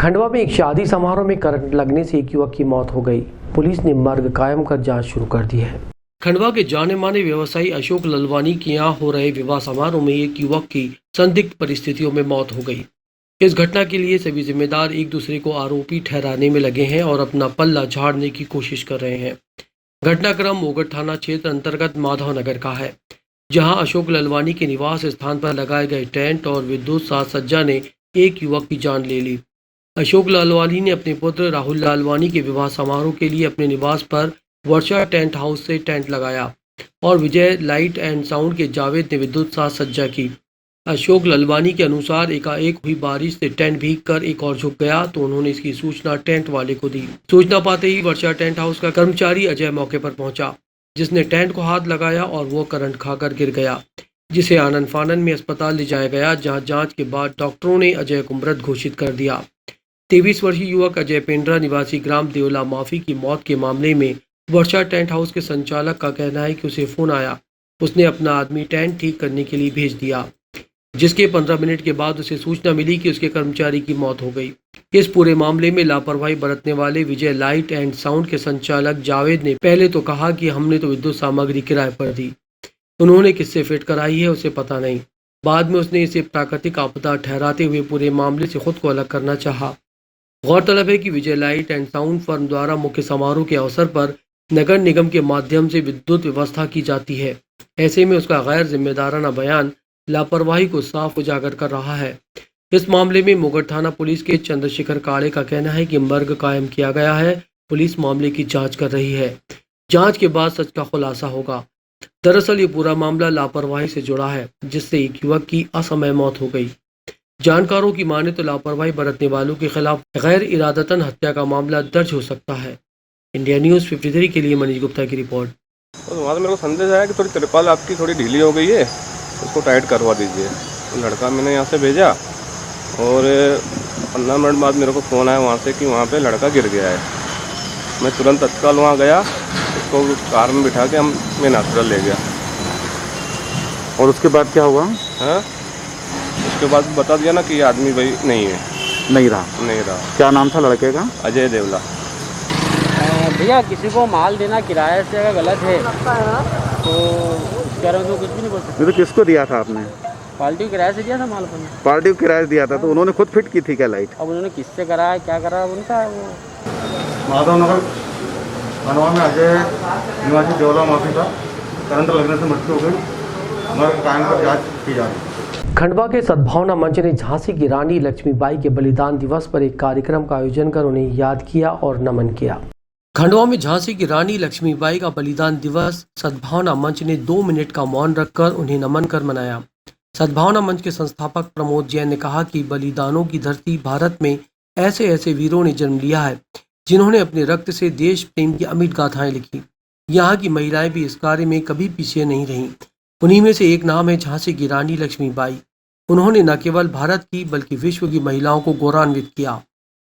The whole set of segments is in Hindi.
खंडवा में एक शादी समारोह में करंट लगने से एक युवक की मौत हो गई। पुलिस ने मर्ग कायम कर जांच शुरू कर दी है। खंडवा के जाने माने व्यवसायी अशोक ललवानी के यहाँ हो रहे विवाह समारोह में एक युवक की संदिग्ध परिस्थितियों में मौत हो गई। इस घटना के लिए सभी जिम्मेदार एक दूसरे को आरोपी ठहराने में लगे हैं और अपना पल्ला झाड़ने की कोशिश कर रहे हैं। घटनाक्रम मोगट थाना क्षेत्र अंतर्गत माधव नगर का है, जहां अशोक ललवानी के निवास स्थान पर लगाए गए टेंट और विद्युत साज सज्जा ने एक युवक की जान ले ली। अशोक लालवानी ने अपने पुत्र राहुल लालवानी के विवाह समारोह के लिए अपने निवास पर वर्षा टेंट हाउस से टेंट लगाया और विजय लाइट एंड साउंड के जावेद ने विद्युत साज सज्जा की। अशोक लालवानी के अनुसार एकाएक हुई बारिश से टेंट भीग कर एक और झुक गया तो उन्होंने इसकी सूचना टेंट वाले को दी। सूचना पाते ही वर्षा टेंट हाउस का कर्मचारी अजय मौके पर पहुंचा, जिसने टेंट को हाथ लगाया और वो करंट खाकर गिर गया, जिसे आनन फानन में अस्पताल ले जाया गया, जहां जांच के बाद डॉक्टरों ने अजय को मृत घोषित कर दिया। 23 वर्षीय युवक अजय पेंड्रा निवासी ग्राम देवला माफी की मौत के मामले में वर्षा टेंट हाउस के संचालक का कहना है कि उसे फोन आया, उसने अपना आदमी टेंट ठीक करने के लिए भेज दिया, जिसके 15 मिनट के बाद उसे सूचना मिली कि उसके कर्मचारी की मौत हो गई। इस पूरे मामले में लापरवाही बरतने वाले विजय लाइट एंड साउंड के संचालक जावेद ने पहले तो कहा कि हमने तो विद्युत सामग्री किराए पर दी, उन्होंने किससे फिट कराई है उसे पता नहीं। बाद में उसने इसे प्राकृतिक आपदा ठहराते हुए पूरे मामले से खुद को अलग करना चाहा। गौरतलब है कि विजय लाइट एंड साउंड फर्म द्वारा मुख्य समारोह के अवसर पर नगर निगम के माध्यम से विद्युत व्यवस्था की जाती है। ऐसे में उसका गैर जिम्मेदाराना बयान लापरवाही को साफ उजागर कर रहा है। इस मामले में मोगट थाना पुलिस के चंद्रशेखर काड़े का कहना है कि मर्ग कायम किया गया है। पुलिस मामले की जांच कर रही है। जांच के बाद सच का खुलासा होगा। दरअसल ये पूरा मामला लापरवाही से जुड़ा है, जिससे एक युवक की असमय मौत हो गई। जानकारों की माने तो लापरवाही बरतने वालों के खिलाफ गैर इरादतन हत्या का मामला दर्ज हो सकता है। इंडिया न्यूज़ 53 के लिए मनीष गुप्ता की रिपोर्ट। तो वहाँ से मेरे को संदेश आया कि थोड़ी तिरपाल आपकी थोड़ी ढीली हो गई है, उसको टाइट करवा दीजिए। तो लड़का मैंने यहाँ से भेजा और 15 मिनट बाद मेरे को फ़ोन आया वहाँ से कि वहाँ पे लड़का गिर गया है। मैं तुरंत तत्काल वहाँ गया, उसको कार में बिठा के मैं हॉस्पिटल ले गया। और उसके बाद क्या हुआ? हाँ, उसके बाद बता दिया ना कि ये आदमी भाई नहीं है, नहीं रहा। क्या नाम था लड़के का? अजय देवला। भैया किसी को माल देना किराए से अगर गलत है तो उसके बारे में तो कुछ भी नहीं बोल सकते। तो किसको दिया था आपने? पार्टी को किराए से दिया था माल पर। पार्टी को किराए से दिया था, तो उन्होंने खुद फिट की थी क्या लाइट? अब उन्होंने किससे कराया क्या करा उनका है वो। माधव नगर खंडवा में अजय निवासी देवला माफी का करंट लगने से मृत्यु हो गई। मर्ग कायम पर जांच की जा रही है। खंडवा के सद्भावना मंच ने झांसी की रानी लक्ष्मीबाई के बलिदान दिवस पर एक कार्यक्रम का आयोजन कर उन्हें याद किया और नमन किया। खंडवा में झांसी की रानी लक्ष्मीबाई का बलिदान दिवस सद्भावना मंच ने 2 मिनट का मौन रखकर उन्हें नमन कर मनाया। सद्भावना मंच के संस्थापक प्रमोद जैन ने कहा कि बलिदानों की धरती भारत में ऐसे ऐसे वीरों ने जन्म लिया है, जिन्होंने अपने रक्त से देश प्रेम की अमिट गाथाएं लिखी। यहाँ की महिलाएं भी इस कार्य में कभी पीछे नहीं रहीं। उन्हीं में से एक नाम है झांसी की रानी लक्ष्मीबाई। उन्होंने न केवल भारत की बल्कि विश्व की महिलाओं को गौरवान्वित किया।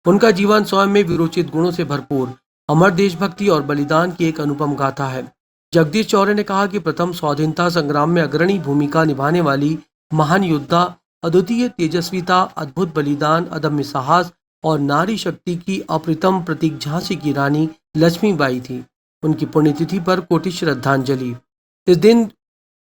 उनका जीवन स्वयं में वीरोचित गुणों से भरपूर, अमर देशभक्ति और बलिदान की एक अनुपम गाथा है। जगदीश चौरे ने कहा कि प्रथम स्वाधीनता संग्राम में अग्रणी भूमिका निभाने वाली महान योद्धा, अद्वितीय तेजस्विता, अद्भुत बलिदान, अदम्य साहस और नारी शक्ति की अप्रतिम प्रतीक झांसी की रानी लक्ष्मीबाई थी। उनकी पुण्यतिथि पर कोटि श्रद्धांजलि।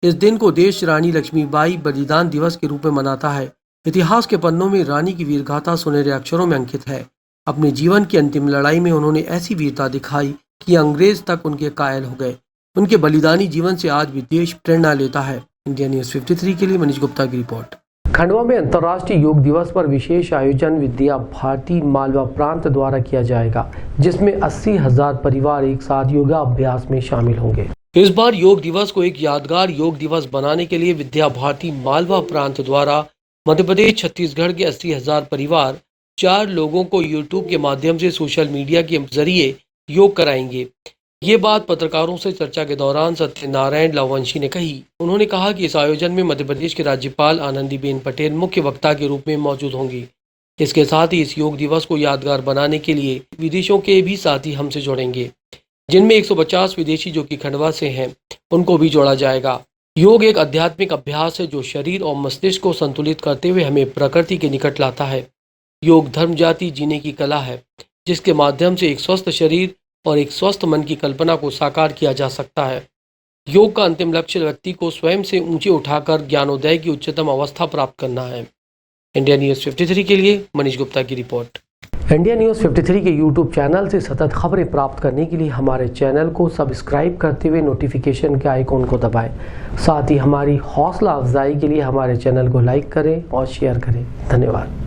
इस दिन को देश रानी लक्ष्मीबाई बलिदान दिवस के रूप में मनाता है। इतिहास के पन्नों में रानी की वीरगाथा सुनहरे अक्षरों में अंकित है। अपने जीवन की अंतिम लड़ाई में उन्होंने ऐसी वीरता दिखाई कि अंग्रेज तक उनके कायल हो गए। उनके बलिदानी जीवन से आज भी देश प्रेरणा लेता है। इंडिया न्यूज़ 53 के लिए मनीष गुप्ता की रिपोर्ट। खंडवा में अंतर्राष्ट्रीय योग दिवस पर विशेष आयोजन विद्या भारती मालवा प्रांत द्वारा किया जाएगा, जिसमें 80,000 परिवार एक साथ योगा अभ्यास में शामिल होंगे। इस बार योग दिवस को एक यादगार योग दिवस बनाने के लिए विद्या भारती मालवा प्रांत द्वारा मध्य प्रदेश छत्तीसगढ़ के 80,000 परिवार 4 लोगों को यूट्यूब के माध्यम से सोशल मीडिया के जरिए योग कराएंगे। ये बात पत्रकारों से चर्चा के दौरान सत्यनारायण लवंशी ने कही। उन्होंने कहा कि इस आयोजन में मध्य प्रदेश के राज्यपाल आनंदीबेन पटेल मुख्य वक्ता के रूप में मौजूद होंगी। इसके साथ ही इस योग दिवस को यादगार बनाने के लिए विदेशों के भी साथी हमसे जुड़ेंगे, जिनमें 150 विदेशी जो कि खंडवा से हैं, उनको भी जोड़ा जाएगा। योग एक आध्यात्मिक अभ्यास है जो शरीर और मस्तिष्क को संतुलित करते हुए हमें प्रकृति के निकट लाता है। योग धर्म जाति जीने की कला है, जिसके माध्यम से एक स्वस्थ शरीर और एक स्वस्थ मन की कल्पना को साकार किया जा सकता है। योग का अंतिम लक्ष्य व्यक्ति को स्वयं से ऊंचे उठाकर ज्ञानोदय की उच्चतम अवस्था प्राप्त करना है। इंडिया न्यूज़ 53 के लिए मनीष गुप्ता की रिपोर्ट। इंडिया न्यूज़ 53 के यूट्यूब चैनल से सतत खबरें प्राप्त करने के लिए हमारे चैनल को सब्सक्राइब करते हुए नोटिफिकेशन के आइकॉन को दबाएं। साथ ही हमारी हौसला अफजाई के लिए हमारे चैनल को लाइक करें और शेयर करें। धन्यवाद।